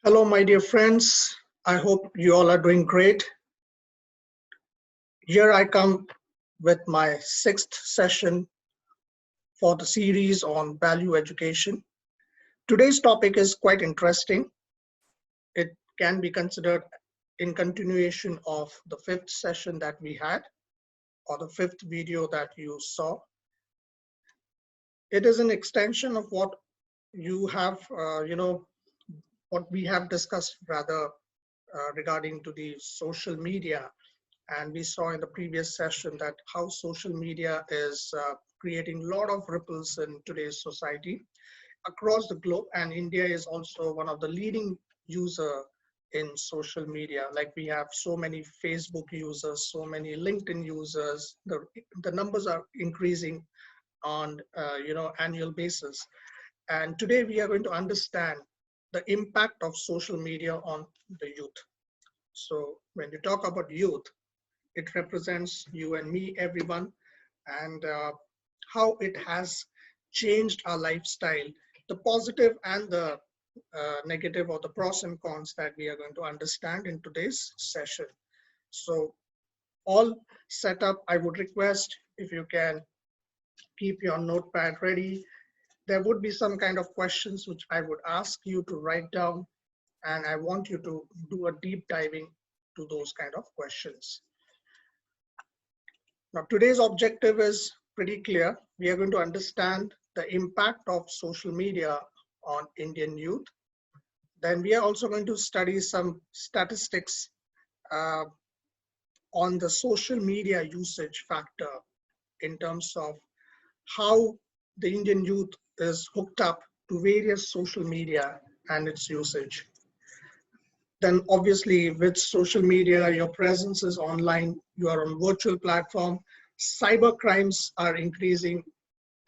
Hello, my dear friends. I hope you all are doing great. Here I come with my sixth session for the series on value education. Today's topic is quite interesting. It can be considered in continuation of the fifth session that we had, or the fifth video that you saw. It is an extension of what you have, what we have discussed rather regarding to the social media. And we saw in the previous session that how social media is creating a lot of ripples in today's society across the globe. And India is also one of the leading user in social media. Like we have so many Facebook users, so many LinkedIn users. The numbers are increasing on annual basis. And today we are going to understand the impact of social media on the youth. So when you talk about youth, it represents you and me, everyone, and how it has changed our lifestyle, the positive and the negative, or the pros and cons that we are going to understand in today's session. So all set up, I would request if you can keep your notepad ready. There would be some kind of questions which I would ask you to write down, and I want you to do a deep diving to those kind of questions. Now, today's objective is pretty clear. We are going to understand the impact of social media on Indian youth. Then we are also going to study some statistics uh, on the social media usage factor in terms of how the Indian youth is hooked up to various social media and its usage. Then obviously with social media, your presence is online, you are on virtual platform, cyber crimes are increasing,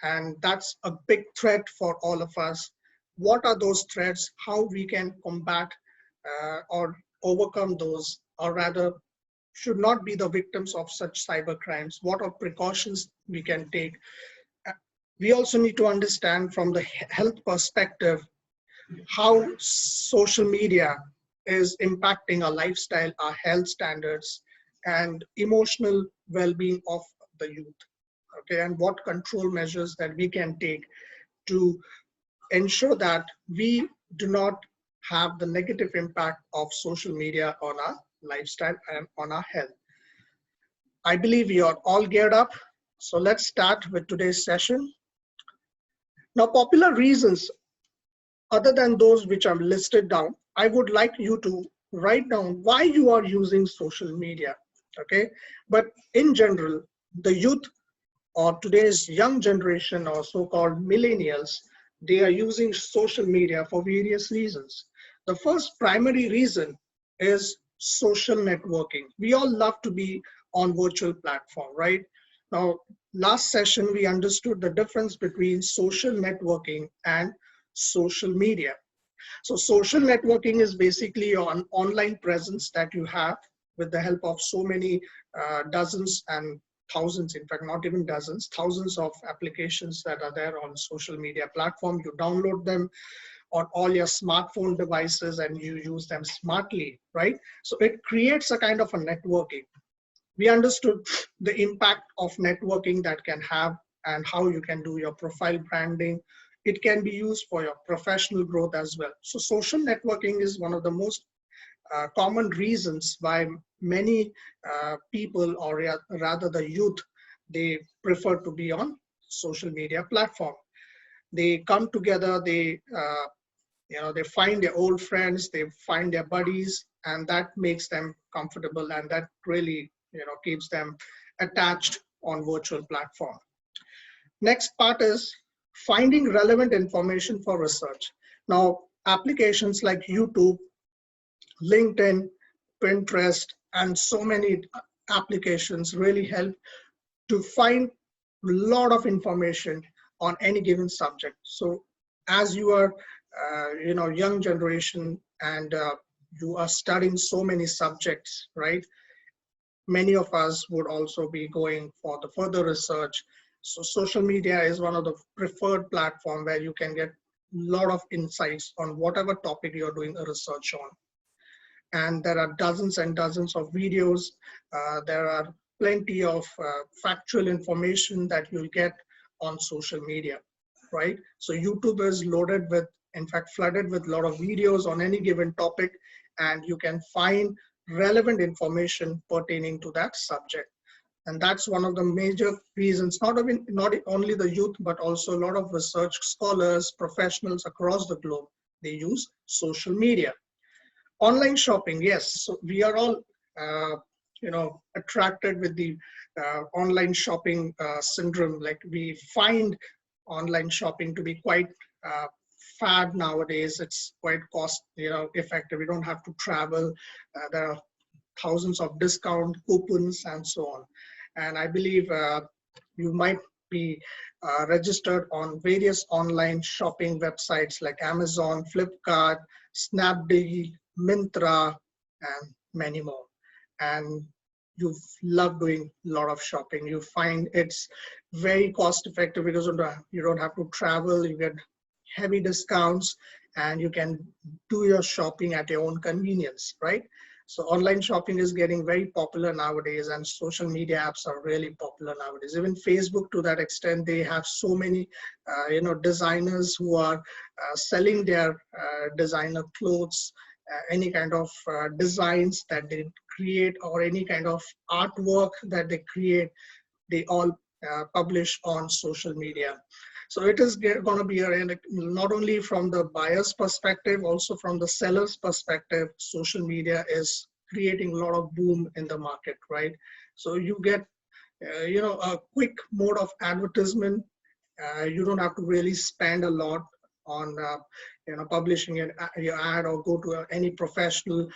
and that's a big threat for all of us. What are those threats? How we can combat or overcome those, or rather should not be the victims of such cyber crimes? What are precautions we can take? We also need to understand from the health perspective how social media is impacting our lifestyle, our health standards, and emotional well-being of the youth. Okay, and what control measures that we can take to ensure that we do not have the negative impact of social media on our lifestyle and on our health. I believe you are all geared up. So let's start with today's session. Now, popular reasons other than those which are listed down, I would like you to write down why you are using social media. Okay, but in general, the youth or today's young generation, or so-called millennials, they are using social media for various reasons. The first primary reason is social networking. We all love to be on virtual platform, right? Now, last session, we understood the difference between social networking and social media. So social networking is basically an online presence that you have with the help of so many dozens and thousands, in fact, not even dozens, thousands of applications that are there on social media platform. You download them on all your smartphone devices and you use them smartly, right? So it creates a kind of a networking. We understood the impact of networking that can have and how you can do your profile branding. It can be used for your professional growth as well. So social networking is one of the most common reasons why many people, or rather the youth, they prefer to be on social media platform. They come together, they find their old friends, they find their buddies, and that makes them comfortable, and that really keeps them attached on virtual platform. Next part is finding relevant information for research. Now, applications like YouTube, LinkedIn, Pinterest, and so many applications really help to find a lot of information on any given subject. So as you are, young generation, and you are studying so many subjects, right? Many of us would also be going for the further research. So social media is one of the preferred platform where you can get lot of insights on whatever topic you're doing a research on. And there are dozens and dozens of videos. There are plenty of factual information that you'll get on social media, right? So YouTube is loaded with, in fact, flooded with a lot of videos on any given topic, and you can find relevant information pertaining to that subject. And that's one of the major reasons, not only the youth, but also a lot of research scholars, professionals across the globe, they use social media. Online shopping, yes. So we are all, attracted with the online shopping syndrome. Like, we find online shopping to be quite fad nowadays. It's quite cost, effective. We don't have to travel. There are thousands of discount coupons and so on. And I believe you might be registered on various online shopping websites like Amazon, Flipkart, Snapdeal, Myntra, and many more. And you love doing a lot of shopping. You find it's very cost effective because you don't have to travel. You get heavy discounts, and you can do your shopping at your own convenience, right? So online shopping is getting very popular nowadays, and social media apps are really popular nowadays. Even Facebook, to that extent, they have so many, designers who are selling their designer clothes, any kind of designs that they create, or any kind of artwork that they create, they all publish on social media. So it is going to be not only from the buyer's perspective, also from the seller's perspective, social media is creating a lot of boom in the market, right? So you get, a quick mode of advertisement. You don't have to really spend a lot on, publishing your ad, or go to any professional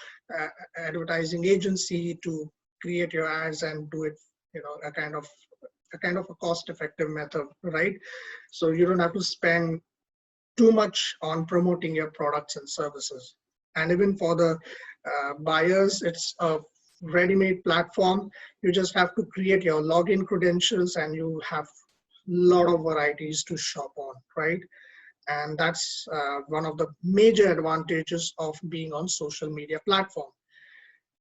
advertising agency to create your ads and do it, a kind of a cost-effective method, right? So you don't have to spend too much on promoting your products and services. And even for the buyers, it's a ready-made platform. You just have to create your login credentials, and you have a lot of varieties to shop on, right? And that's one of the major advantages of being on social media platform.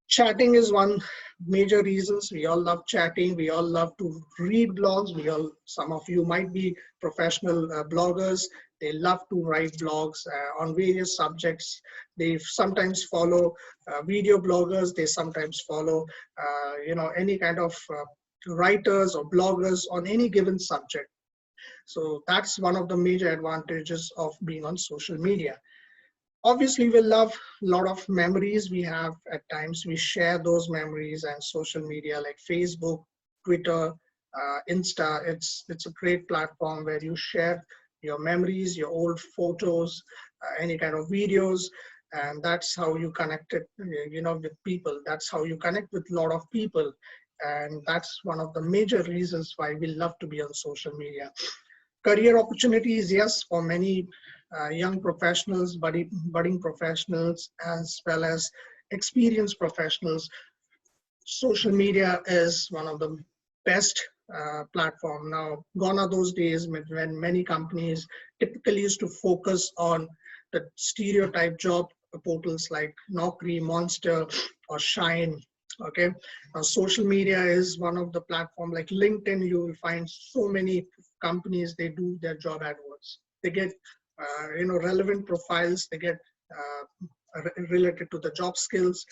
Chatting is one major reasons. We all love chatting. We all love to read blogs. Some of you might be professional bloggers. They love to write blogs on various subjects. They sometimes follow video bloggers. They sometimes follow, any kind of writers or bloggers on any given subject. So that's one of the major advantages of being on social media. Obviously, we love a lot of memories we have at times. We share those memories, and social media like Facebook, Twitter, Insta, it's a great platform where you share your memories, your old photos, any kind of videos, and that's how you connect it, with people. That's how you connect with a lot of people, and that's one of the major reasons why we love to be on social media. Career opportunities, yes, for many young professionals, budding professionals, as well as experienced professionals. Social media is one of the best platform. Now, gone are those days when many companies typically used to focus on the stereotype job portals like Naukri, Monster, or Shine. Okay, now social media is one of the platform like LinkedIn. You will find so many companies, they do their job adverts. They get relevant profiles. They get related to the job skills,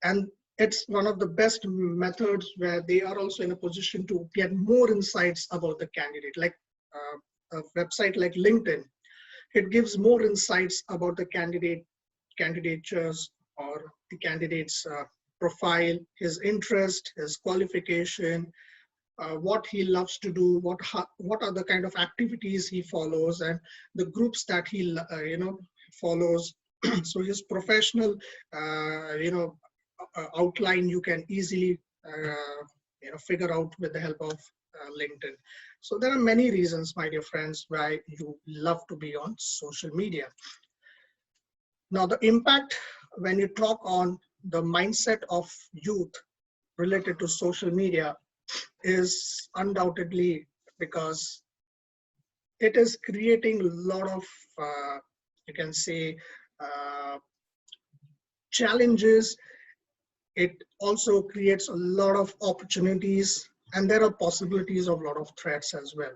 and it's one of the best methods where they are also in a position to get more insights about the candidate. Like a website like LinkedIn, it gives more insights about the candidatures, or the candidate's profile, his interest, his qualification, what he loves to do, what are the kind of activities he follows, and the groups that he follows. So his professional outline you can easily figure out with the help of LinkedIn. So there are many reasons, my dear friends, why you love to be on social media. Now, the impact when you talk on the mindset of youth related to social media is undoubtedly because it is creating a lot of, you can say, challenges. It also creates a lot of opportunities, and there are possibilities of a lot of threats as well.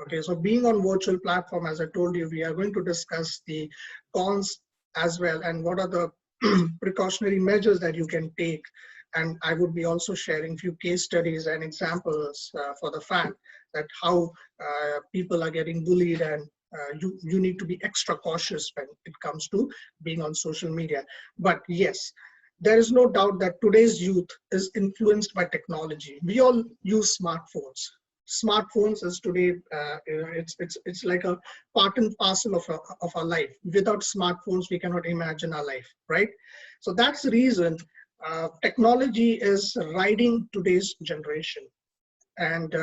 Okay, so being on virtual platform, as I told you, we are going to discuss the cons as well, and what are the precautionary measures that you can take. And I would be also sharing few case studies and examples for the fact that how people are getting bullied, and you need to be extra cautious when it comes to being on social media. But yes, there is no doubt that today's youth is influenced by technology. We all use smartphones. Smartphones is today, it's like a part and parcel of our life. Without smartphones, we cannot imagine our life, right? So that's the reason technology is riding today's generation. And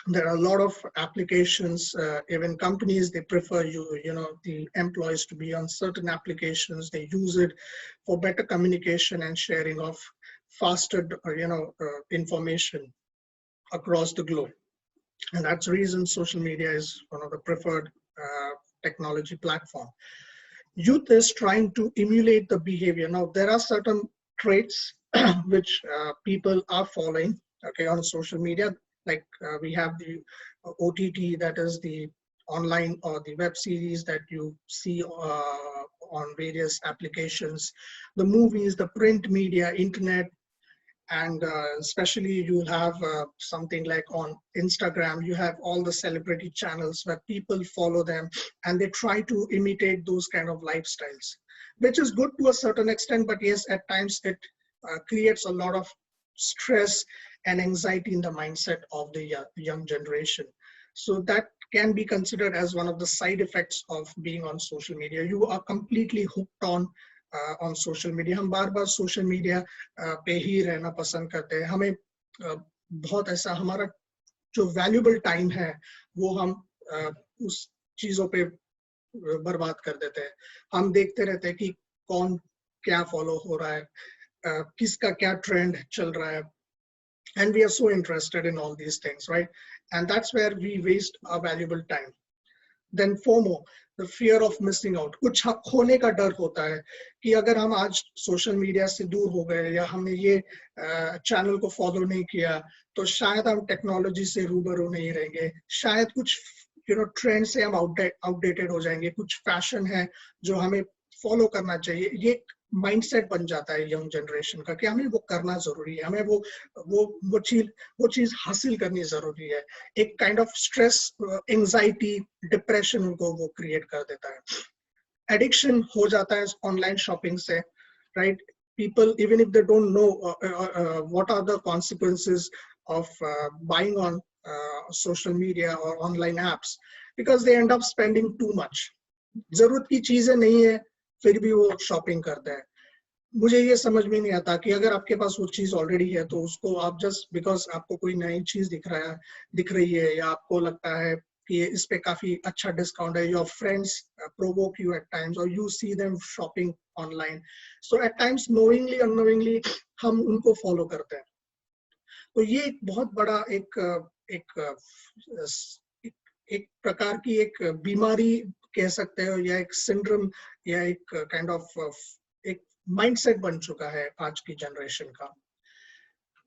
there are a lot of applications, even companies, they prefer the employees to be on certain applications. They use it for better communication and sharing of faster information across the globe. And that's the reason social media is one of the preferred technology platform. Youth is trying to emulate the behavior. Now, there are certain traits which people are following, okay, on social media. Like we have the OTT, that is the online or the web series that you see on various applications, the movies, the print media, internet, and especially you'll have something like on Instagram, you have all the celebrity channels where people follow them and they try to imitate those kind of lifestyles, which is good to a certain extent, but yes, at times it creates a lot of stress and anxiety in the mindset of the young generation. So that can be considered as one of the side effects of being on social media. You are completely hooked on social media. हम बार बार social media पे ही रहना पसंद करते हैं. हमें बहुत ऐसा हमारा जो valuable time है वो हम उस चीजों पे बर्बाद कर देते हैं. हम देखते रहते हैं कि कौन क्या follow हो रहा है, किसका क्या trend चल रहा है. And we are so interested in all these things, right? And that's where we waste our valuable time. Then FOMO, the fear of missing out. कुछ खोने का डर होता है कि अगर हम आज सोशल मीडिया से दूर हो गए या हमने ये चैनल को फॉलो नहीं किया तो शायद हम टेक्नोलॉजी से रूबरू नहीं रहेंगे. शायद कुछ ट्रेंड से हम आउटडेटेड हो जाएंगे. कुछ फैशन है जो हमें फॉलो करना चाहिए. ये माइंडसेट बन जाता है यंग जनरेशन का कि हमें वो करना जरूरी है, हमें वो चीज हासिल करनी जरूरी है. एक kind of stress, anxiety, depression उनको वो क्रिएट कर देता है. एडिक्शन हो जाता है ऑनलाइन शॉपिंग से, right? People, even if they don't know what are the consequences of buying on social media or online apps, because they end up spending too much. जरूरत की चीजें नहीं है फिर भी वो शॉपिंग करते हैं. मुझे ये समझ में नहीं आता कि अगर आपके पास वो चीज ऑलरेडी है तो उसको आप जस्ट बिकॉज आपको कोई नई चीज दिख रही है या आपको लगता है कि इस पे काफी अच्छा डिस्काउंट है, your friends provoke you at times और you see them shopping online, so at times knowingly unknowingly हम उनको फॉलो करते हैं. तो ये एक बहुत बड़ा एक प्रकार की एक बीमारी कह सकते हो या एक सिंड्रोम या एक काइंड ऑफ एक माइंडसेट बन चुका है आज की जनरेशन का.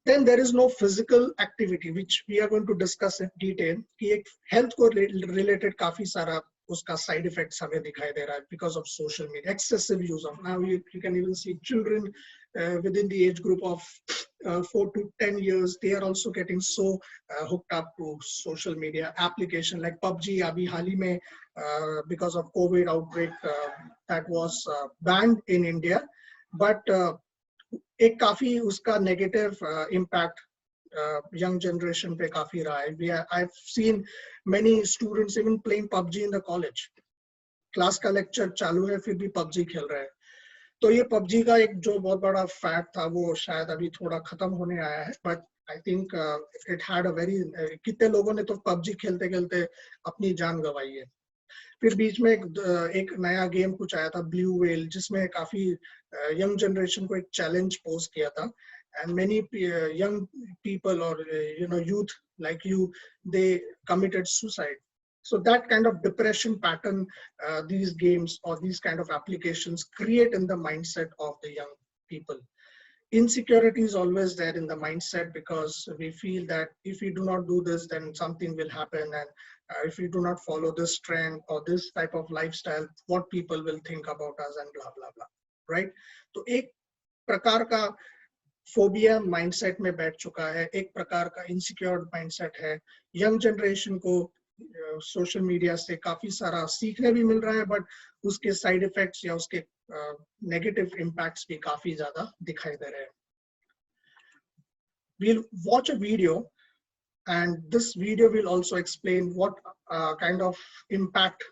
Then there is no physical activity, which we are going to discuss in detail. कि एक health को related काफी सारा उसका side effects हमें दिखाई दे रहा है because of social media, excessive use of. Now you can even see children within the age group of 4 to 10 years, they are also getting so hooked up to social media application like PUBG. अभी हाल ही में because of COVID outbreak that was banned in India, but एक काफी उसका negative impact young generation पे काफी रहा है. I've seen many students even playing PUBG in the college. Class का लेक्चर चालू है फिर भी PUBG खेल रहे हैं. तो ये PUBG का एक जो बहुत बड़ा फैक्ट था वो शायद अभी थोड़ा खत्म होने आया है, but I think it had a very, कितने लोगों ने तो PUBG खेलते खेलते अपनी जान गंवाई है. फिर बीच में एक नया गेम कुछ आया था ब्लू व्हेल, जिसमें काफी यंग जनरेशन को एक चैलेंज पोज किया था, एंड मेनी यंग पीपल और youth like you, they committed suicide So that kind of depression pattern, these games or these kind of applications create in the mindset of the young people. Insecurity is always there in the mindset because we feel that if we do not do this, then something will happen. And if we do not follow this trend or this type of lifestyle, what people will think about us and blah, blah, blah. Right? तो एक प्रकार का phobia mindset में बैठ चुका है, एक प्रकार का इनसिक्योर माइंडसेट है. यंग जनरेशन को सोशल मीडिया से काफी सारा सीखने भी मिल रहा है, बट उसके साइड इफेक्ट्स या उसके नेगेटिव इम्पैक्ट्स भी काफी ज्यादा दिखाई दे रहे हैं. We'll watch a video, and this video will also explain what kind of impact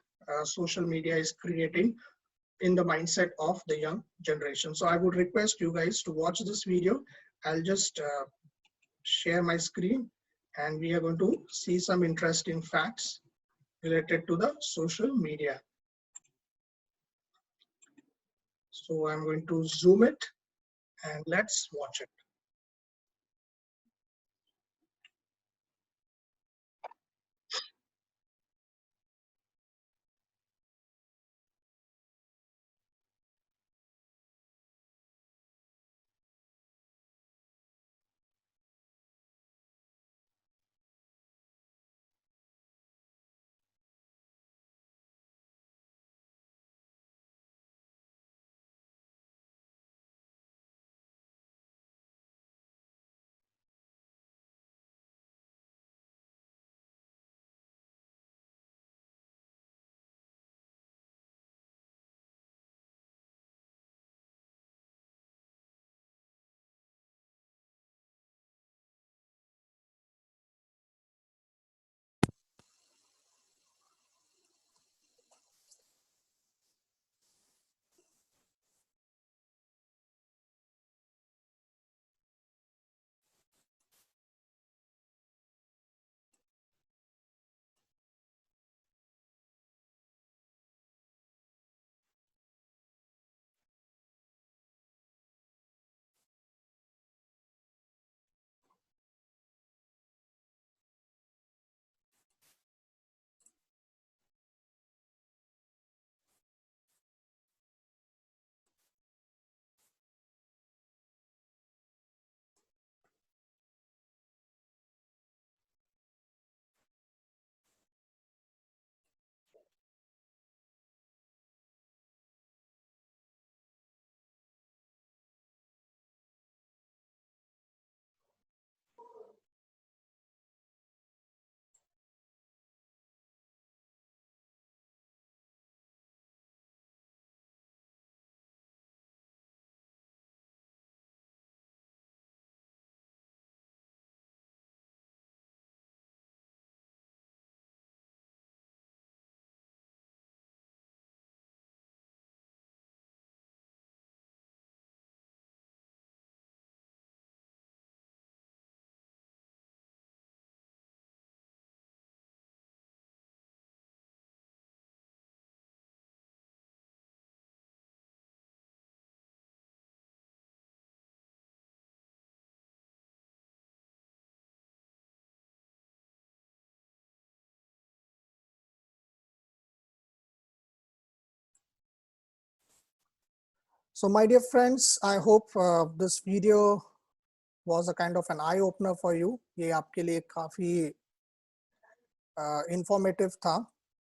social media is creating in the mindset of the young generation. So I would request you guys to watch this video. I'll just share my screen, and we are going to see some interesting facts related to the social media. So I'm going to zoom it and let's watch it. So my dear friends, I hope this video was a kind of an eye opener for you. ये आपके लिए काफी informative था.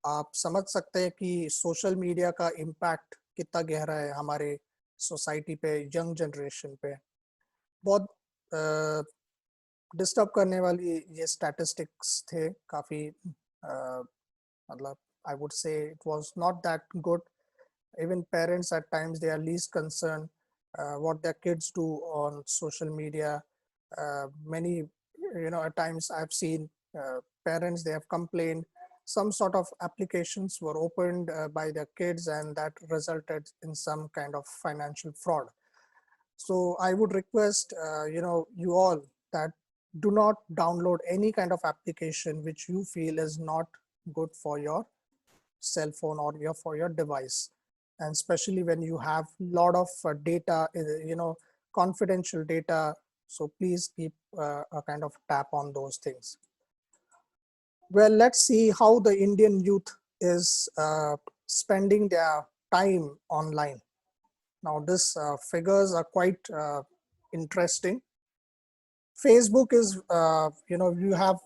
आप समझ सकते हैं कि सोशल मीडिया का इम्पैक्ट कितना गहरा है हमारे सोसाइटी पे, यंग जनरेशन पे. बहुत डिस्टर्ब करने वाली ये स्टैटिस्टिक्स थे काफी. मतलब I would say it was not that good. Even parents at times, they are least concerned what their kids do on social media. Many, at times I've seen parents, they have complained some sort of applications were opened by their kids, and that resulted in some kind of financial fraud. So I would request, you all, that do not download any kind of application which you feel is not good for your cell phone or for your device. And especially when you have a lot of data, confidential data. So please keep a kind of tap on those things. Well, let's see how the Indian youth is spending their time online. Now, this figures are quite interesting. Facebook is, you have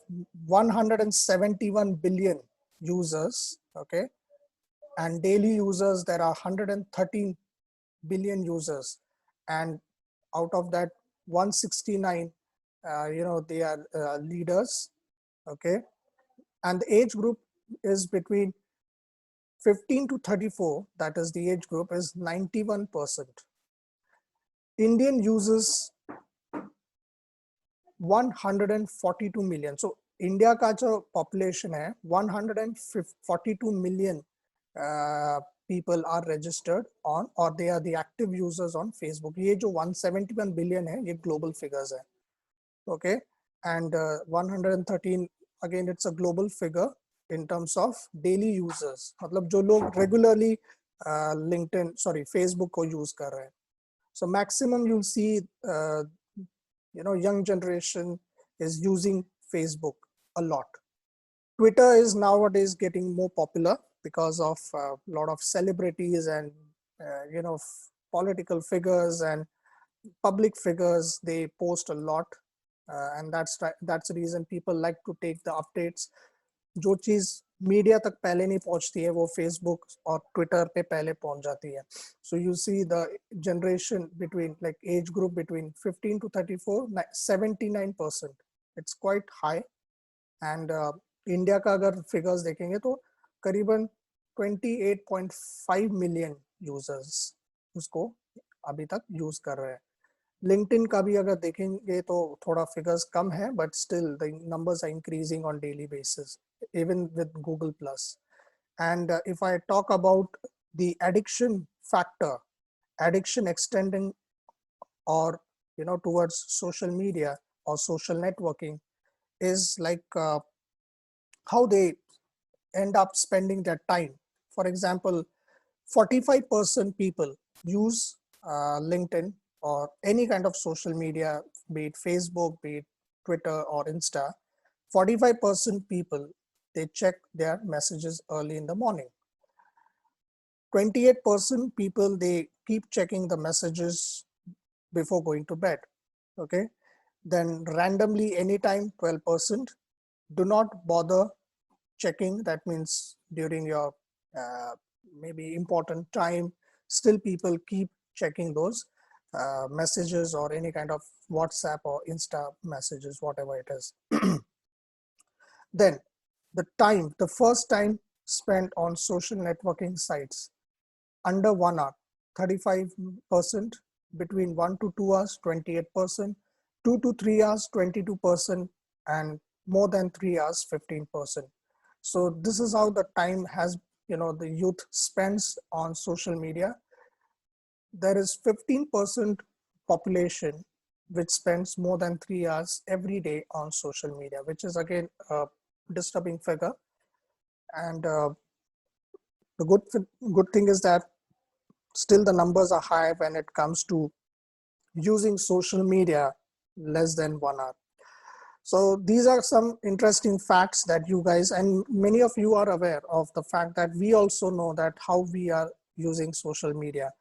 171 billion users, okay? And daily users, there are 113 billion users. And out of that 169, they are leaders, okay? And the age group is between 15 to 34, that is the age group, is 91%. Indian uses 142 million. So India का जो population है 142 million people are registered on, or they are the active users on Facebook. ये जो 171 billion है ये global figures है, okay? And 113, again it's a global figure in terms of daily users, मतलब जो लोग regularly Facebook को use कर रहे हैं. So maximum you'll see young generation is using Facebook a lot. Twitter is nowadays getting more popular because of a lot of celebrities and political figures and public figures. They post a lot, and that's the reason people like to take the updates. जो चीज media तक पहले नहीं पहुंचती है वो Facebook और Twitter पे पहले पहुंच जाती है. So you see the generation between like age group between 15 to 34, 79%. It's quite high. And India का अगर फिगर्स देखेंगे तो करीबन 28.5 मिलियन यूजर्स उसको अभी तक यूज कर रहे हैं. लिंक्डइन का भी अगर देखेंगे तो थोड़ा फिगर्स कम है, but still the numbers are increasing on daily basis, even with Google Plus. And if I talk about the addiction factor, addiction extending or towards social media or social networking is like how they end up spending their time. For example, 45% people use LinkedIn or any kind of social media, be it Facebook, be it Twitter or Insta. 45% people, they check their messages early in the morning. 28% people, they keep checking the messages before going to bed, okay? Then randomly anytime 12% do not bother checking. That means during your maybe important time, still people keep checking those messages or any kind of WhatsApp or Insta messages, whatever it is. Then the first time spent on social networking sites, under 1 hour, 35%, between 1 to 2 hours, 28%, 2 to 3 hours, 22%, and more than 3 hours, 15%. So this is how the time has, the youth spends on social media. There is 15% population which spends more than 3 hours every day on social media, which is again a disturbing figure. And the good thing is that still the numbers are high when it comes to using social media less than 1 hour. So these are some interesting facts that you guys, and many of you are aware of the fact that we also know that how we are using social media.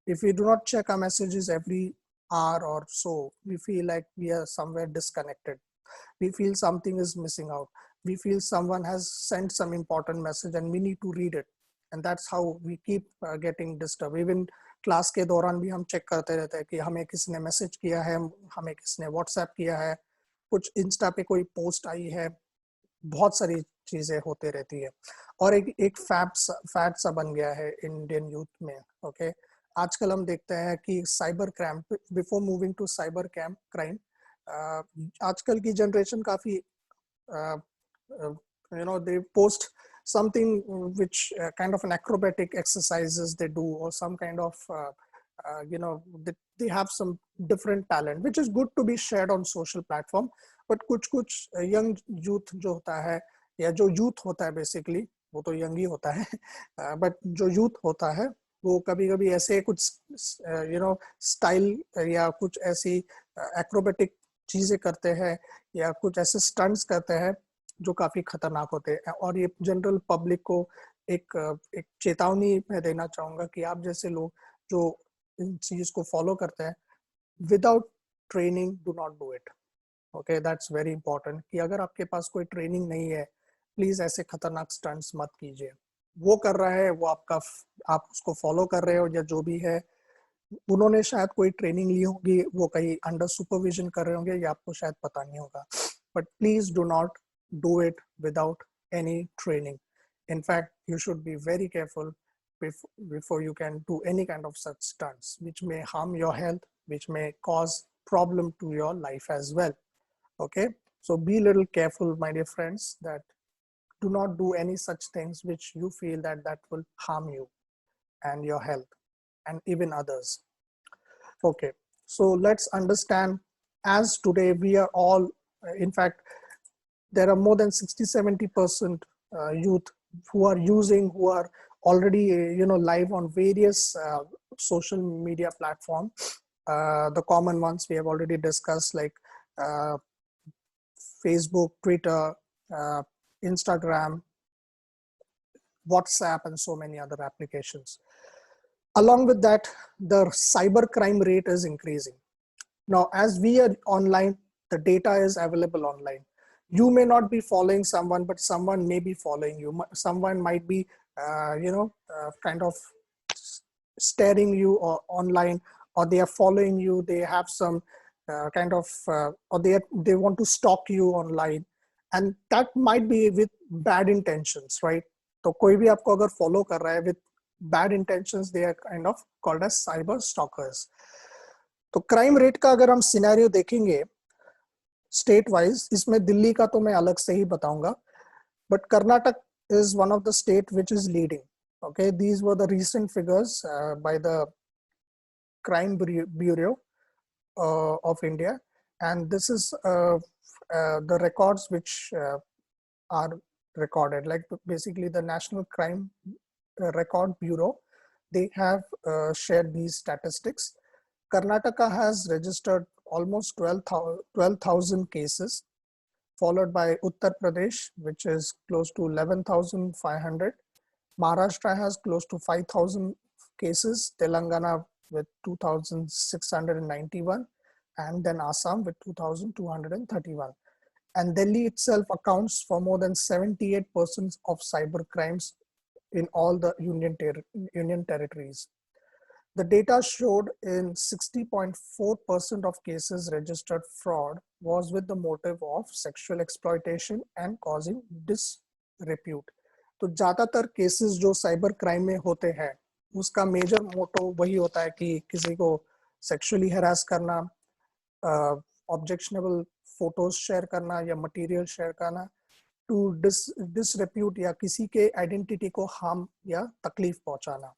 If we do not check our messages every hour or so, we feel like we are somewhere disconnected. We feel something is missing out. We feel someone has sent some important message and we need to read it. And that's how we keep getting disturbed. Even class के दौरान भी हम check करते रहते हैं कि हमें किसने मैसेज किया है, हमें किसने व्हाट्सएप किया है, कुछ इंस्टा पे कोई पोस्ट आई है, बहुत सारी चीजें होते रहती है. और एक फैट सा बन गया है इंडियन यूथ में, ओके? आजकल हम देखते हैं कि cyber crime, before moving to cyber crime, आजकल की जनरेशन काफी they post something which kind of an acrobatic exercises they do, or some kind of they have some different talent which is good to be shared on social platform. But कुछ young youth जो होता है, या जो youth होता है basically, वो तो young ही होता है, but जो youth होता है वो कभी-कभी ऐसे कुछ स्टाइल या कुछ ऐसी एक्रोबेटिक चीजें करते हैं या कुछ ऐसे स्टंट्स करते हैं जो काफी खतरनाक होते हैं, और ये जनरल पब्लिक को एक चेतावनी मैं देना चाहूंगा कि आप जैसे लोग जो इन चीज को फॉलो करते हैं, without training do not do it. Okay, that's very important कि अगर आपके पास कोई ट्रेनिंग नहीं है, प्लीज ऐसे खतरनाक स्टंट्स मत कीजिए। वो कर रहा है, वो आपका, आप उसको फॉलो कर रहे हो या जो भी है, उन्होंने शायद कोई ट्रेनिंग ली होगी, वो कहीं अंडर सुपरविजन कर रहे होंगे, या आपको शायद पता नहीं होगा। But please do not do it without any training. In fact, you should be very careful before you can do any kind of such stunts, which may harm your health, which may cause problem to your life as well. Okay, so be a little careful, my dear friends, that do not do any such things which you feel that will harm you and your health and even others. Okay, so let's understand, as today we are all, in fact, there are more than 60-70% youth who are using, who are already live on various social media platforms. The common ones we have already discussed, like Facebook, Twitter, Instagram, WhatsApp, and so many other applications. Along with that, the cyber crime rate is increasing. Now, as we are online, the data is available online. You may not be following someone, but someone may be following you. Someone might be, kind of staring you online, or they are following you. They have some or they want to stalk you online, and that might be with bad intentions, right? तो कोई भी आपको अगर follow कर रहा है with bad intentions, they are kind of called as cyber stalkers. तो crime rate का अगर हम सिनेरियो देखेंगे स्टेट वाइज, इसमें दिल्ली का तो मैं अलग से ही बताऊंगा, but Karnataka is one of the state which is leading. Okay, these were the recent figures by the Crime Bureau of India, and this is the records which are recorded. Like basically the National Crime Record Bureau, they have shared these statistics. Karnataka has registered almost 12,000 cases, followed by Uttar Pradesh, which is close to 11,500. Maharashtra has close to 5,000 cases, Telangana with 2,691, and then Assam with 2,231. And Delhi itself accounts for more than 78% of cyber crimes in all the union territories. The data showed in 60.4% of cases registered fraud was with the motive of sexual exploitation and causing disrepute. तो ज़्यादातर cases जो cyber crime में होते हैं, उसका major मोटो वही होता है कि किसी को सेक्सुअली हरास करना, ऑब्जेक्शनेबल फोटोज शेयर करना या मटेरियल शेयर करना, टू डिसरेप्यूट या किसी के आइडेंटिटी को हार्म या तकलीफ पहुंचाना।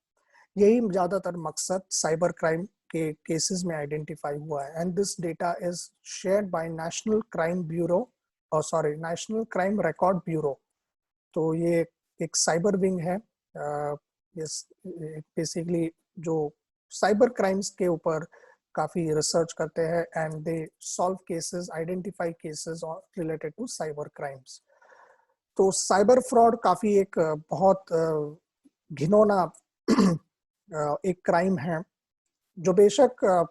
यही ज्यादातर मकसद साइबर क्राइम के केसेस में आइडेंटिफाई हुआ है। And this data is shared by national crime bureau, और नेशनल क्राइम रिकॉर्ड ब्यूरो। तो ये एक साइबर विंग है, बेसिकली जो साइबर क्राइम्स के ऊपर काफी रिसर्च करते हैं, and they solve cases, identify cases related to cyber crimes. तो साइबर फ्रॉड काफी एक बहुत घिनौना एक क्राइम है, जो बेशक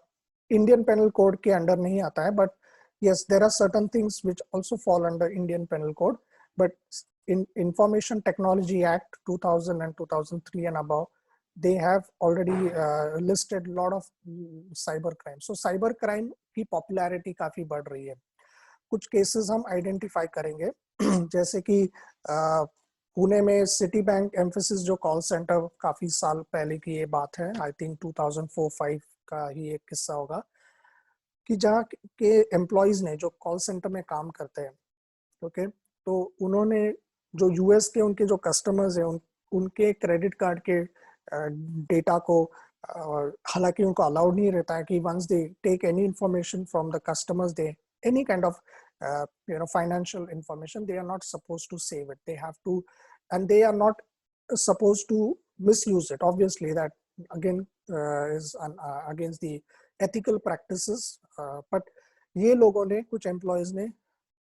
इंडियन पेनल कोड के अंडर नहीं आता है, but yes, there are certain things which also fall under Indian Penal Code, but in Information Technology Act 2000 and 2003 and above, they have already listed a lot of cyber crime. So cyber crime की popularity काफी बढ़ रही है। कुछ cases हम identify करेंगे, जैसे कि पुणे में सिटी बैंक एम्फेसिस जो कॉल सेंटर, काफी साल पहले की ये बात है, आई थिंक 2004-05 का ही एक किस्सा होगा, कि जहाँ के एम्प्लॉयज ने जो कॉल सेंटर में काम करते हैं, ओके, तो उन्होंने जो यूएस के उनके जो कस्टमर्स हैं, उनके क्रेडिट कार्ड के डेटा को, हालांकि उनको अलाउड नहीं रहता है कि once they take any information from the customers, they any kind of financial information, they are not supposed to save it. They have to, and they are not supposed to misuse it. Obviously that again is against the ethical practices, but ये लोगों ने, कुछ employees ने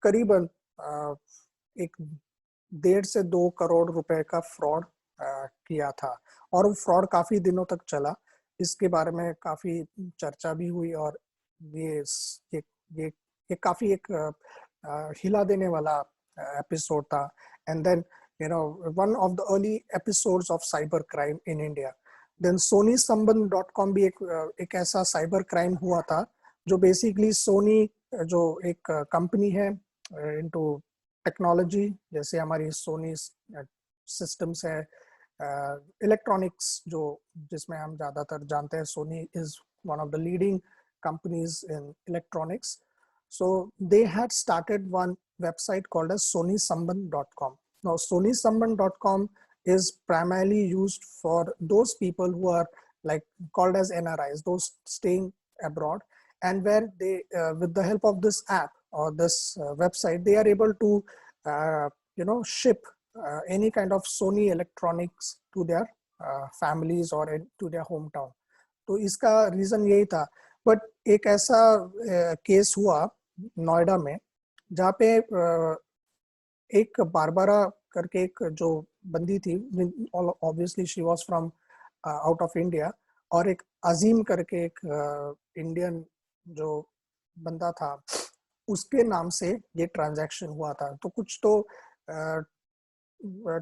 करीबन एक 1.5 से 2 करोड़ रुपए का फ्रॉड किया था, और वो फ्रॉड काफी दिनों तक चला। इसके बारे में काफी चर्चा भी हुई, और ये ये ये, ये काफी एक हिला देने वाला एपिसोड था। And then one of the early episodes of cyber crime in India. Then SonySambandh.com भी एक ऐसा साइबर क्राइम हुआ था, जो बेसिकली सोनी जो एक कंपनी है इनटू टेक्नोलॉजी, जैसे हमारी सोनी सिस्टम्स है, इलेक्ट्रॉनिक्स जो जिसमें हम ज्यादातर जानते हैं, Soni is one of the leading companies in electronics. So they had started one website called as SonySambandh.com. Now SonySambandh.com is primarily used for those people who are like called as NRIs, those staying abroad, and where they with the help of this app or this website, they are able to ship any kind of Sony electronics to their families or to their hometown. तो इसका reason यही था। But एक ऐसा case हुआ नोएडा में, जहाँ पे एक बारबारा करके एक जो बंदी थी, obviously she was from out of India, और एक अजीम करके एक इंडियन जो बंदा था, उसके नाम से ये ट्रांजैक्शन हुआ था। तो कुछ तो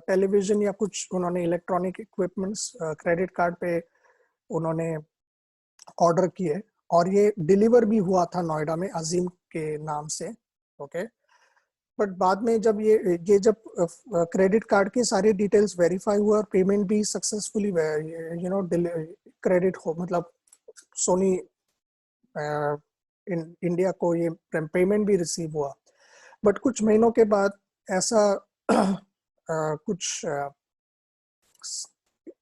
टेलीविजन या कुछ उन्होंने इलेक्ट्रॉनिक इक्विपमेंट्स क्रेडिट कार्ड पे उन्होंने ऑर्डर किए, और ये डिलीवर भी हुआ था नोएडा में अजीम के नाम से। ओके, बट बाद में जब जब क्रेडिट कार्ड के सारे डिटेल्स वेरीफाई हुआ और पेमेंट भी सक्सेसफुली क्रेडिट हो, मतलब सोनी इंडिया को ये पेमेंट भी रिसीव हुआ। बट कुछ महीनों के बाद ऐसा कुछ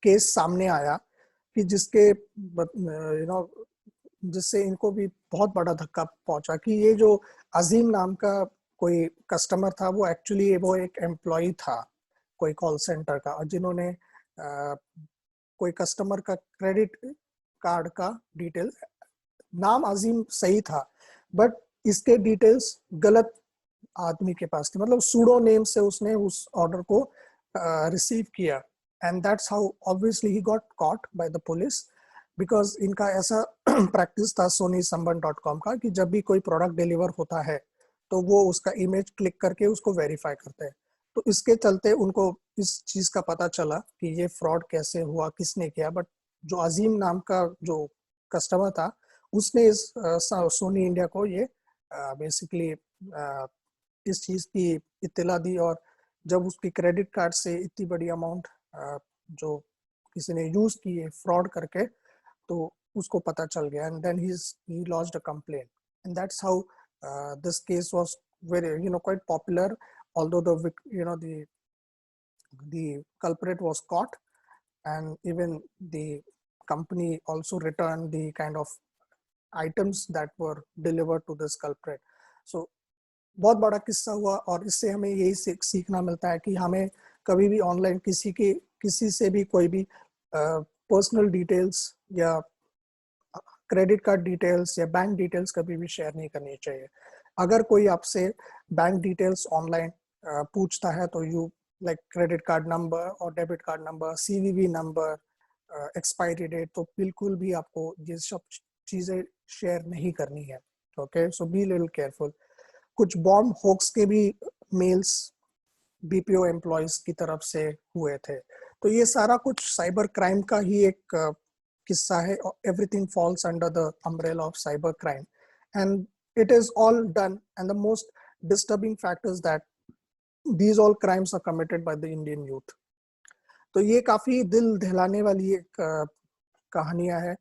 केस सामने आया कि जिससे इनको भी बहुत बड़ा धक्का पहुंचा कि ये जो अजीम नाम का कोई कस्टमर था, वो एक्चुअली वो एक एम्प्लॉय था कोई कॉल सेंटर का, और जिन्होंने कोई कस्टमर का क्रेडिट कार्ड का डिटेल, नाम अजीम सही था बट इसके डिटेल्स गलत आदमी के पास थे, मतलब सूडो नेम से उसने उस ऑर्डर को रिसीव किया। And that's how obviously he got caught by the police, because इनका ऐसा प्रैक्टिस था SonySambandh.com का कि जब भी कोई प्रोडक्ट डिलीवर होता है तो वो उसका इमेज क्लिक करके उसको वेरीफाई करते हैं। तो इसके चलते उनको इस चीज का पता चला कि ये फ्रॉड कैसे हुआ, किसने किया। बट जो अजीम नाम का जो कस्टमर था, उसने इस सोनी इंडिया को ये बेसिकली इस चीज की इत्तला दी, और जब उसकी क्रेडिट कार्ड से इतनी बड़ी अमाउंट जो किसी ने यूज की है फ्रॉड करके, तो उसको पता चल गया, and then he lodged a complaint, and that's how this case was very quite popular, although the culprit was caught, and even the company also returned the kind of items that were delivered to this culprit. So बहुत बड़ा किस्सा हुआ, और इससे हमें यही सीखना मिलता है कि हमें कभी भी ऑनलाइन किसी से भी कोई भी पर्सनल डिटेल्स या क्रेडिट कार्ड डिटेल्स या बैंक डिटेल्स कभी भी शेयर नहीं करनी चाहिए। अगर कोई आपसे बैंक डिटेल्स ऑनलाइन पूछता है तो you like credit card number और debit card number, CVV number, expiry date, तो बिल्कुल भी आपको ये सब चीजें शेयर नहीं करनी है। Okay, so be little careful. कुछ बॉम्ब होक्स के भी मेल्स BPO एम्प्लॉयज की तरफ से हुए थे। तो ये सारा कुछ साइबर क्राइम का ही एक किस्सा है। Everything falls under the umbrella of cyber crime, and it is all done, and the most disturbing fact is that these all crimes are committed by the Indian youth. तो ये काफी दिल दहलाने वाली एक कहानियां है,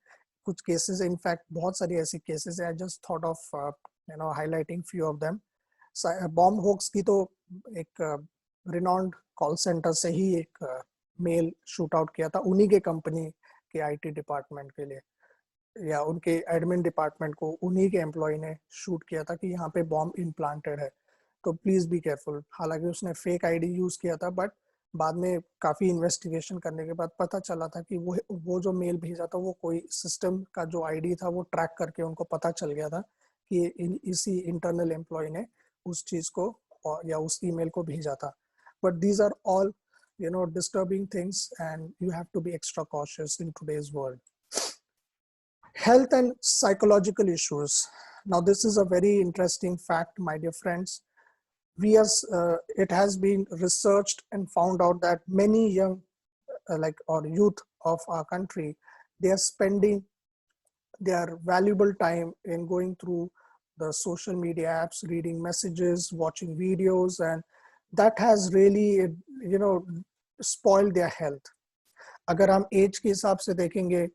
कुछ केसेस है, इनफैक्ट बहुत सारी ऐसी केसेस है। I just thought of highlighting few of them. Bomb hoax की तो एक रिनॉन्ड कॉल सेंटर से ही एक मेल शूट आउट किया था, उन्हीं के कंपनी के IT डिपार्टमेंट के लिए, या उनके एडमिन डिपार्टमेंट को उन्हीं के एम्प्लॉय ने शूट किया था कि यहाँ पे बॉम्ब इम्प्लांटेड है, तो प्लीज बी केयरफुल। हालांकि उसने फेक ID यूज किया था, बट बाद में काफी इन्वेस्टिगेशन करने के बाद पता चला था कि वो जो मेल भेजा था, वो कोई सिस्टम का जो ID था वो ट्रैक करके उनको पता चल गया था कि इसी इंटरनल एम्प्लॉय ने उस चीज को या उस email को भेजा था. But these are all, disturbing things, and you have to be extra cautious in today's world. Health and psychological issues. Now, this is a very interesting fact, my dear friends. It has been researched and found out that many young or youth of our country, they are spending their valuable time in going through the social media apps, reading messages, watching videos, and that has really, spoiled their health. अगर हम as के हिसाब से देखेंगे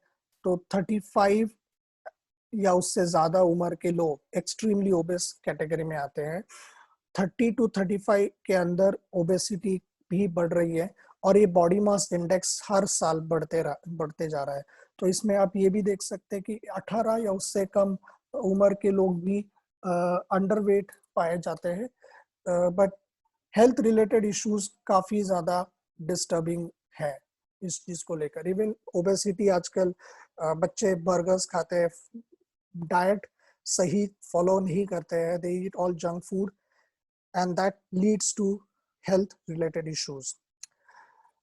तो 35 या उससे ज्यादा उम्र के लोग एक्सट्रीमली ओबेस कैटेगरी में आते हैं. 30 to 35 के अंदर ओबेसिटी भी बढ़ रही है, और ये बॉडी मास इंडेक्स हर साल बढ़ते जा रहा है. तो इसमें आप ये भी देख सकते हैं कि 18 या उससे कम उम्र के लोग भी अंडरवेट पाए जाते हैं. बट हेल्थ रिलेटेड इश्यूज काफी ज्यादा डिस्टर्बिंग है इस चीज को लेकर. इवन ओबेसिटी आजकल बच्चे बर्गर्स खाते हैं, डाइट सही फॉलो नहीं करते हैं, they eat all junk food, and that leads to health related issues.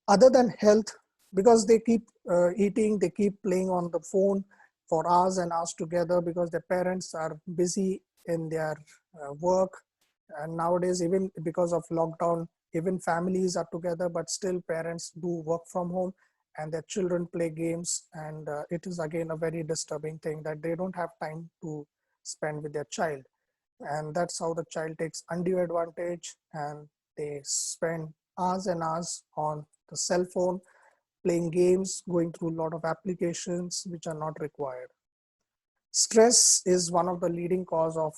Other than health, because they keep eating, they keep playing on the phone for hours and hours together because their parents are busy in their work. And nowadays, even because of lockdown, even families are together, but still parents do work from home and their children play games. And it is again a very disturbing thing that they don't have time to spend with their child. And that's how the child takes undue advantage, and they spend hours and hours on the cell phone, playing games, going through a lot of applications which are not required. Stress is one of the leading cause of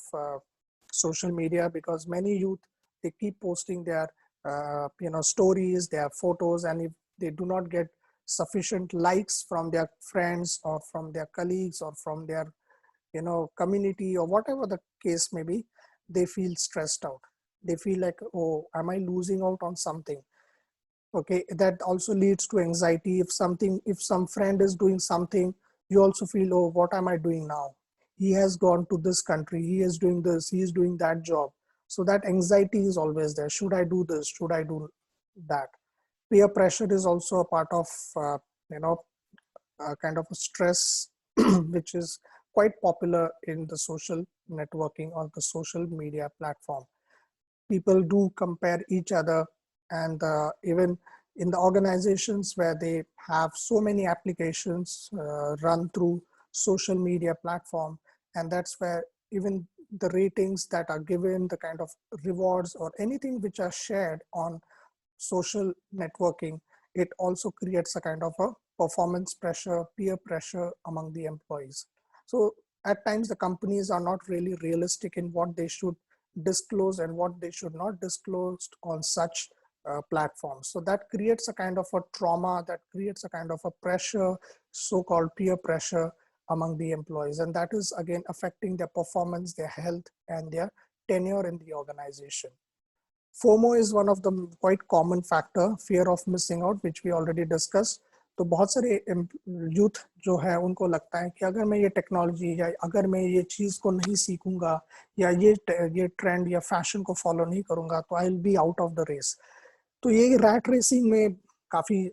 social media, because many youth, they keep posting their stories, their photos, and if they do not get sufficient likes from their friends or from their colleagues or from their community or whatever the case may be, they feel stressed out. They feel like, oh, am I losing out on something? Okay, that also leads to anxiety. If some friend is doing something, you also feel, oh, what am I doing now? He has gone to this country, he is doing this, he is doing that job. So that anxiety is always there. Should I do this? Should I do that? Peer pressure is also a part of, kind of a stress, which is quite popular in the social networking or the social media platform. People do compare each other, and even in the organizations where they have so many applications run through social media platform, and that's where even the ratings that are given, the kind of rewards or anything which are shared on social networking, it also creates a kind of a performance pressure, peer pressure among the employees. So at times the companies are not really realistic in what they should disclose and what they should not disclose on such platforms. So that creates a kind of a trauma, that creates a kind of a pressure, so-called peer pressure among the employees. And that is again affecting their performance, their health, and their tenure in the organization. FOMO is one of the quite common factor, fear of missing out, which we already discussed. तो बहुत सारे youth जो है उनको लगता है कि अगर मैं ये टेक्नोलॉजी या अगर मैं ये चीज़ को नहीं सीखूंगा या ये ट्रेंड या फैशन को फॉलो नहीं करूंगा तो I will be out of the race. तो ये रैट रेसिंग में काफ़ी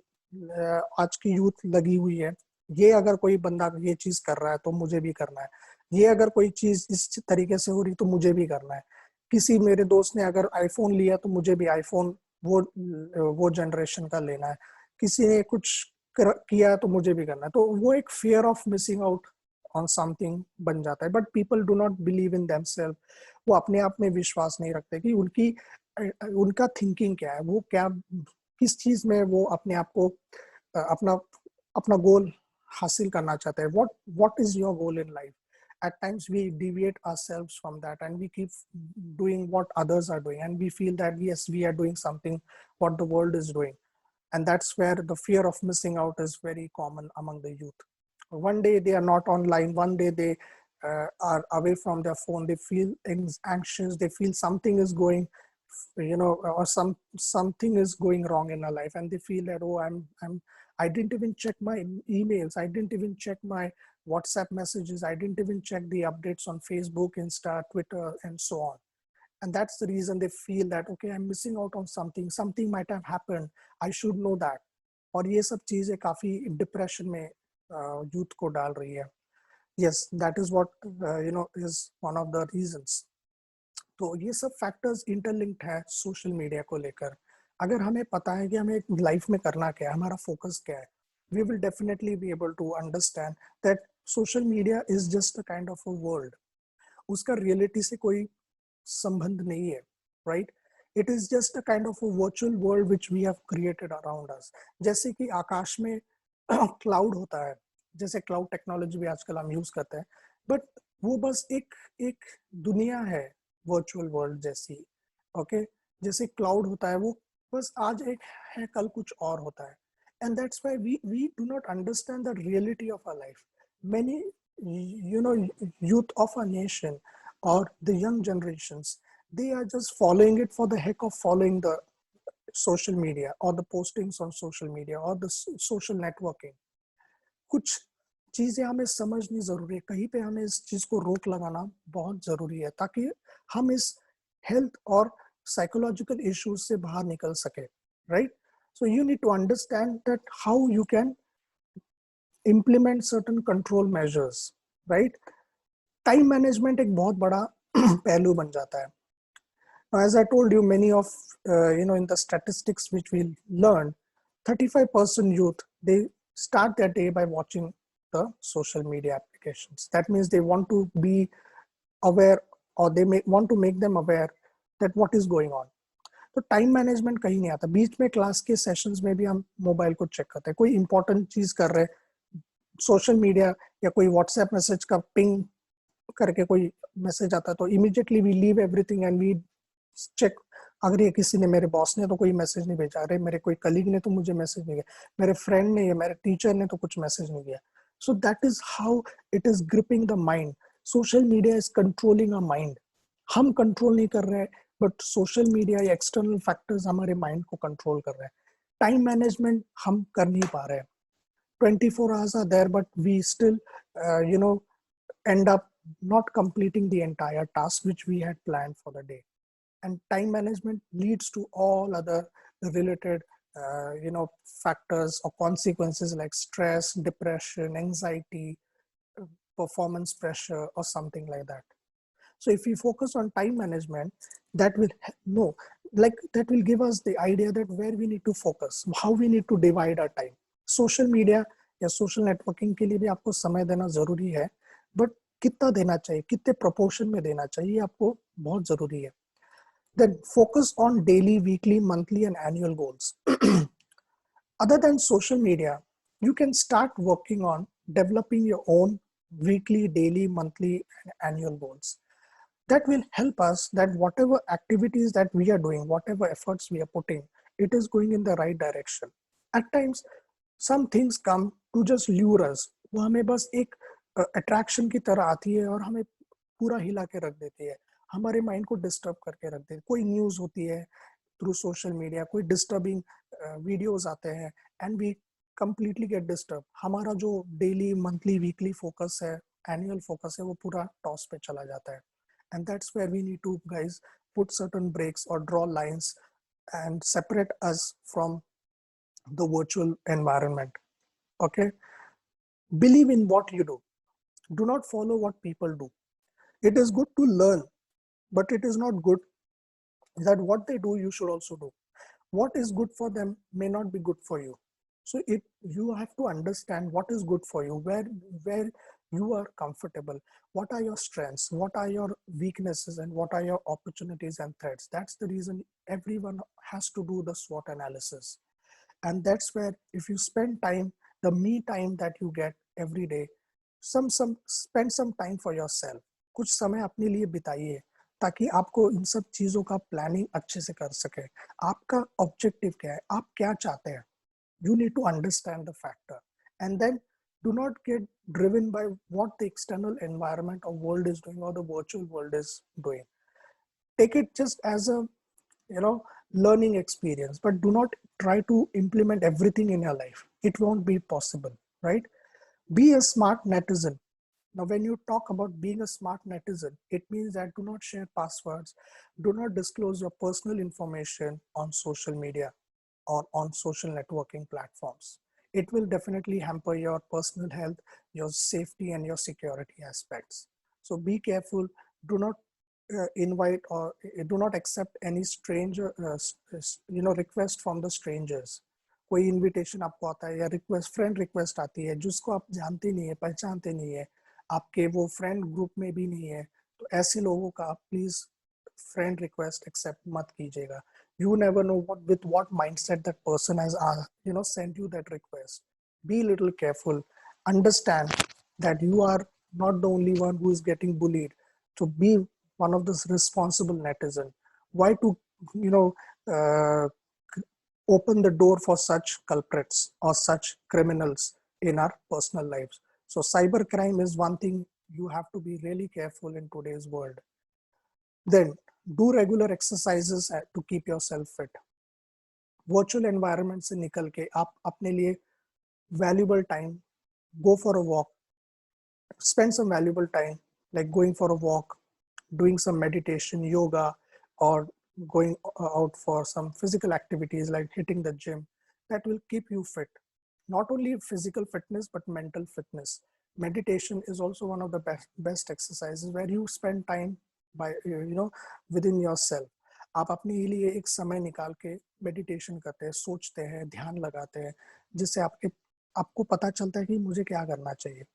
आज की यूथ लगी हुई है. ये अगर कोई बंदा ये चीज़ कर रहा है तो मुझे भी करना है, ये अगर कोई चीज़ इस तरीके से हो रही तो मुझे भी करना है. किसी मेरे दोस्त ने अगर आईफोन लिया तो मुझे भी आईफोन वो जनरेशन का लेना है. किसी ने कुछ किया तो मुझे भी करना है. तो वो एक fear of missing out on something बन जाता है. But people do not believe in themselves. वो अपने आप में विश्वास नहीं रखते कि उनका थिंकिंग क्या है, वो क्या किस चीज में वो अपने आप को अपना गोल हासिल करना चाहते हैं. what is your goal in life? At times we deviate ourselves from that and we keep doing what others are doing, and we feel that yes, we are doing something what the world is doing. And that's where the fear of missing out is very common among the youth. One day they are not online, one day they are away from their phone, they feel anxious, they feel something is going, or something is going wrong in our life, and they feel that, oh, I didn't even check my emails, I didn't even check my WhatsApp messages, I didn't even check the updates on Facebook, Insta, Twitter, and so on. And that's the reason they feel that, okay, I'm missing out on something, something might have happened, I should know that. और ये सब चीजें काफी depression में youth को डाल रही है. Yes, that is what is one of the reasons. तो ये सब फैक्टर्स इंटरलिंक्ड है सोशल मीडिया को लेकर. अगर हमें पता है कि हमें लाइफ में करना क्या है, हमारा फोकस क्या है, we will definitely be able to understand that social media is just a kind of a world. उसका रियलिटी से कोई संबंध नहीं है, right? It is just a kind of a virtual world which we have created around us. जैसे कि आकाश में cloud होता है, जैसे क्लाउड टेक्नोलॉजी भी आजकल हम यूज करते हैं, बट वो बस एक एक दुनिया है वर्चुअल वर्ल्ड जैसी. ओके, जैसे क्लाउड होता है वो बस आज एक है, कल कुछ और होता है. And that's why we do not understand the reality of our life. Many youth of our nation or the young generations, they are just following it for the heck of following the social media or the postings on social media or the social networking. कुछ चीजें हमें समझनी जरूरी है, कहीं पे हमें इस चीज को रोक लगाना बहुत जरूरी है ताकि हम इस हेल्थ और साइकोलॉजिकल इश्यूज से बाहर निकल सके, right? So you need to understand that how you can implement certain control measures, right? Time management एक बहुत बड़ा पहलू बन जाता है. Now, as I told you, many of in the statistics which we learned, 35% youth, they start their day by watching the social media applications. That means they want to be aware, or they want to make them aware that what is going on. तो time management कहीं नहीं आता. बीच में class के sessions में भी हम mobile को चेक करते हैं, कोई इंपॉर्टेंट चीज कर रहे, सोशल मीडिया या कोई व्हाट्सएप मैसेज का पिंग करके कोई मैसेज आता है तो immediately we leave everything and we check. अगर ये किसी ने, मेरे बॉस ने तो कोई मैसेज नहीं भेजा, अरे मेरे कोई कलीग ने तो मुझे मैसेज नहीं किया, मेरे फ्रेंड ने या मेरे टीचर ने तो कुछ मैसेज नहीं किया. So that is how it is gripping the mind. Social media is controlling a mind. हम कंट्रोल नहीं कर रहे हैं, बट सोशल मीडिया या एक्सटर्नल फैक्टर्स हमारे माइंड को कंट्रोल कर रहे हैं. टाइम मैनेजमेंट हम कर नहीं पा रहे हैं. 24 hours are there, but we still end up not completing the entire task which we had planned for the day. And time management leads to all other related factors or consequences like stress, depression, anxiety, performance pressure, or something like that. So if we focus on time management, that will give us the idea that where we need to focus, how we need to divide our time. Social media या social networking के लिए भी आपको समय देना जरूरी है, but कितना देना चाहिए, कितने प्रोपोर्शन में देना चाहिए, आपको बहुत जरूरी है. Then focus on daily, weekly, monthly, and annual goals. Other than social media, you can start working on developing your own weekly, daily, monthly, and annual goals. That will help us that whatever activities that we are doing, whatever efforts we are putting, it is going in the right direction. At times, some things come to just lure us. वो हमें बस एक attraction की तरह आती है और हमें पूरा हिला के रख देती है, हमारे माइंड को डिस्टर्ब करके रख देती है. कोई न्यूज़ होती है थ्रू सोशल मीडिया, कोई डिस्टर्बिंग वीडियोस आते हैं and we completely get disturbed. हमारा जो डेली, मंथली, वीकली फोकस है, एनुअल फोकस है, वो पूरा टॉस पे चला जाता है. And that's where we need to, guys, put certain breaks or draw lines and separate us from the virtual environment. Okay? Believe in what you do. Do not follow what people do. It is good to learn, but it is not good that what they do, you should also do. What is good for them may not be good for you. So you have to understand what is good for you, where you are comfortable, what are your strengths, what are your weaknesses, and what are your opportunities and threats. That's the reason everyone has to do the SWOT analysis. And that's where, if you spend time, the me time that you get every day, spend some time for yourself. कुछ समय अपने लिए बिताइए ताकि आपको इन सब चीजों का planning अच्छे से कर सके. आपका ऑब्जेक्टिव क्या है, आप क्या चाहते हैं. You need to understand the factor, and then do not get driven by what the external environment or world is doing or the virtual world is doing. Take it just as a learning experience, but do not try to implement everything in your life. It won't be possible, right? Be a smart netizen. Now, when you talk about being a smart netizen, it means that do not share passwords, do not disclose your personal information on social media or on social networking platforms. It will definitely hamper your personal health, your safety, and your security aspects. So be careful. Do not invite or do not accept any stranger, request from the strangers. कोई invitation आपको आता है या request friend request आती है जिसको आप जानते नहीं है, पहचानते नहीं है, आपके वो फ्रेंड ग्रुप में भी नहीं है, तो ऐसे लोगों का आप प्लीज फ्रेंड रिक्वेस्ट एक्सेप्ट मत कीजिएगा. You never know with what mindset that person has sent you that request. Be a little careful. Understand that you are not the only one who is getting bullied. So be one of this responsible netizen. Why to you know uh, open the door for such culprits or such criminals in our personal lives? So cyber crime is one thing you have to be really careful in today's world. Then do regular exercises to keep yourself fit. Virtual environment से निकल के आप अपने लिए valuable time, go for a walk, spend some valuable time like going for a walk, doing some meditation, yoga, or going out for some physical activities like hitting the gym. That will keep you fit. Not only physical fitness but mental fitness. Meditation is also one of the best exercises where you spend time by within yourself. आप अपने लिए एक समय निकाल के meditation करते हैं, सोचते हैं, ध्यान लगाते हैं, जिससे आपको पता चलता है कि मुझे क्या करना चाहिए,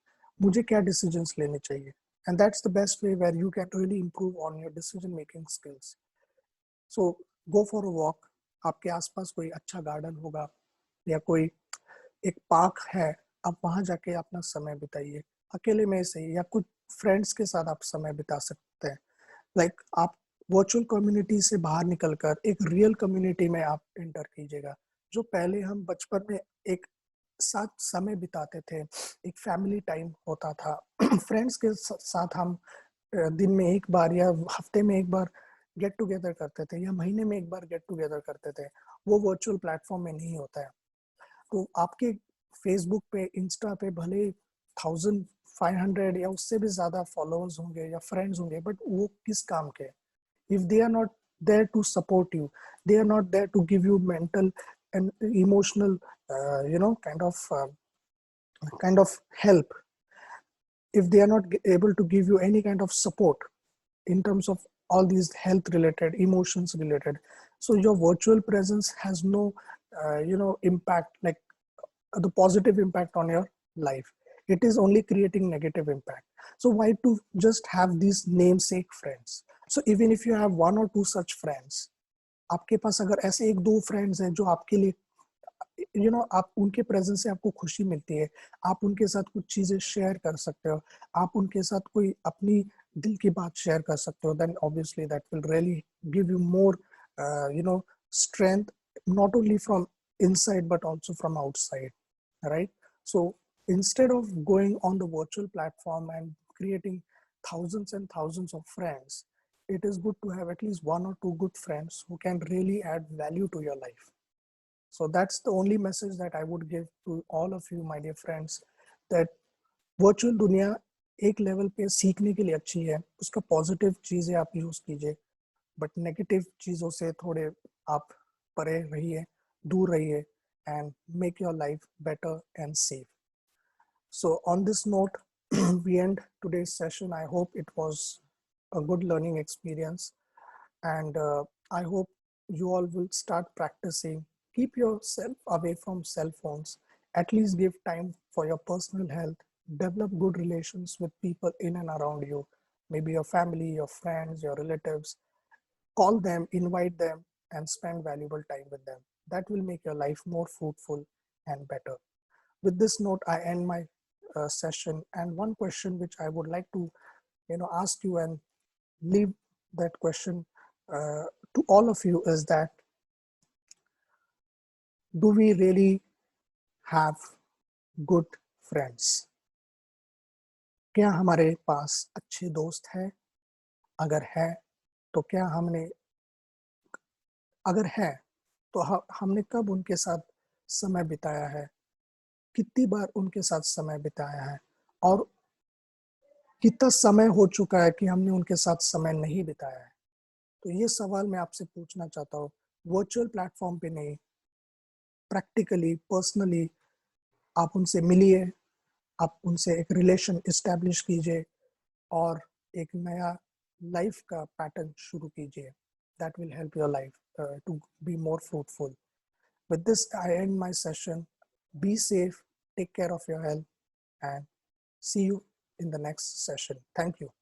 मुझे क्या डिसीजंस लेने चाहिए. And that's the best way where you can really improve on your decision making skills. So go for a walk. आपके आसपास कोई अच्छा गार्डन होगा या कोई एक पार्क है, आप वहां जाके अपना समय बिताइए, अकेले में से या कुछ फ्रेंड्स के साथ आप समय बिता सकते हैं. लाइक आप वर्चुअल कम्युनिटी से बाहर निकलकर एक रियल कम्युनिटी में आप एंटर कीजिएगा. जो पहले हम बचपन में एक साथ समय बिताते थे, एक फैमिली टाइम होता था, फ्रेंड्स के साथ हम दिन में एक बार या हफ्ते में एक बार गेट टुगेदर करते थे या महीने में एक बार गेट टुगेदर करते थे, वो वर्चुअल प्लेटफॉर्म में नहीं होता है. तो आपके फेसबुक पे, इंस्टा पे भले 1500 या उससे भी ज्यादा फॉलोअर्स होंगे या फ्रेंड्स होंगे, बट वो किस काम के? if they are not there to support you, they are not there to give you mental and emotional kind of help, if they are not able to give you any kind of support in terms of all these health related, emotions related, so your virtual presence has no impact, like the positive impact on your life. It is only creating negative impact. So why to just have these namesake friends? So even if you have one or two such friends, आपके पास अगर ऐसे एक दो friends हैं जो आपके लिए आप उनके प्रेजेंस से आपको खुशी मिलती है, आप उनके साथ कुछ चीजें शेयर कर सकते हो, आप उनके साथ कोई अपनी दिल की बात शेयर कर सकते हो, then obviously that will really give you more strength, not only from inside but also from outside, right? So instead of going on the virtual platform and creating thousands and thousands of friends, it is good to have at least one or two good friends who can really add value to your life. So that's the only message that I would give to all of you, my dear friends, that virtual दुनिया एक level पे सीखने के लिए अच्छी है, उसका positive चीजें आप यूज कीजिए, बट नेगेटिव चीजों से थोड़े आप परे रहिए, दूर रहिए, and make your life better and safe. So on this note, we end today's session. I hope it was a good learning experience, and I hope you all will start practicing. Keep yourself away from cell phones. At least give time for your personal health. Develop good relations with people in and around you, maybe your family, your friends, your relatives. Call them, invite them, and spend valuable time with them. That will make your life more fruitful and better. With this note, I end my session. And one question which I would like to ask you and leave that question to all of you is that, do we really have good friends? क्या हमारे पास अच्छे दोस्त हैं? अगर है तो क्या अगर है तो हमने कब उनके साथ समय बिताया है? कितनी बार उनके साथ समय बिताया है? और कितना समय हो चुका है कि हमने उनके साथ समय नहीं बिताया है? तो ये सवाल मैं आपसे पूछना चाहता हूँ। वर्चुअल प्लेटफॉर्म पे नहीं, प्रैक्टिकली, पर्सनली आप उनसे मिलिए, आप उनसे एक रिलेशन एस्टैब्लिश कीजिए और एक नया लाइफ का पैटर्न शुरू कीजिए। That will help your life to be more fruitful. With this, I end my session. Be safe, take care of your health, and see you in the next session. Thank you.